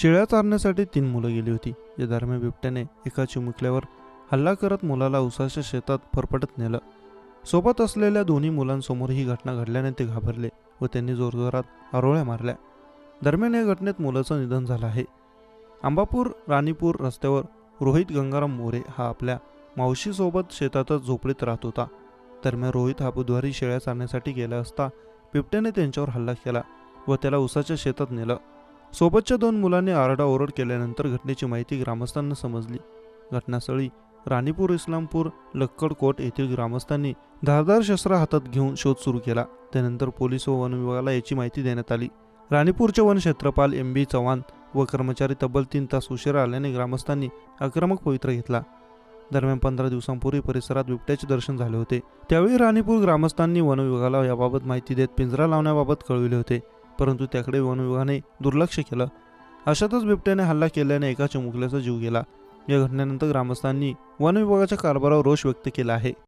शेळ्या चारण्यासाठी 3 मुलं गेली होती. या दरम्यान बिबट्याने एका चिमुकल्यावर हल्ला करत मुलाला उसाच्या शेतात फरफटत नेलं. सोबत असलेल्या दोन्ही मुलांसमोर ही घटना घडल्याने ते घाबरले व त्यांनी जोरजोरात आरोळ्या मारल्या. दरम्यान या घटनेत मुलाचं निधन झालं आहे. आंबापूर राणीपूर रस्त्यावर रोहित गंगाराम मोरे हा आपल्या मावशीसोबत शेतातच झोपडीत राहत होता. दरम्यान रोहित हा बुधवारी शेळ्या चारण्यासाठी गेला असता बिबट्याने त्यांच्यावर हल्ला केला व त्याला उसाच्या शेतात नेलं. सोबतच्या 2 मुलांनी आरडाओरड केल्यानंतर घटनेची माहिती ग्रामस्थांना समजली. घटनास्थळी राणीपूर इस्लामपूर लक्कडकोट येथील ग्रामस्थांनी धारदार शस्त्र हातात घेऊन शोध सुरू केला. त्यानंतर पोलीस व वन विभागाला याची माहिती देण्यात आली. राणीपूरचे वन क्षेत्रपाल MB चव्हाण व कर्मचारी तब्बल 3 तास उशिरा आल्याने ग्रामस्थांनी आक्रमक पवित्रा घेतला. दरम्यान 15 दिवसांपूर्वी परिसरात बिबट्याचे दर्शन झाले होते. त्यावेळी राणीपूर ग्रामस्थांनी वन विभागाला याबाबत माहिती देत पिंजरा लावण्याबाबत कळविले होते, परंतु त्याकडे वन विभागाने दुर्लक्ष केलं. अशातच बिबट्याने हल्ला केल्याने एका चिमुकल्याचा जीव गेला. या घटनेनंतर ग्रामस्थांनी वन विभागाच्या कारभारावर रोष व्यक्त केला आहे.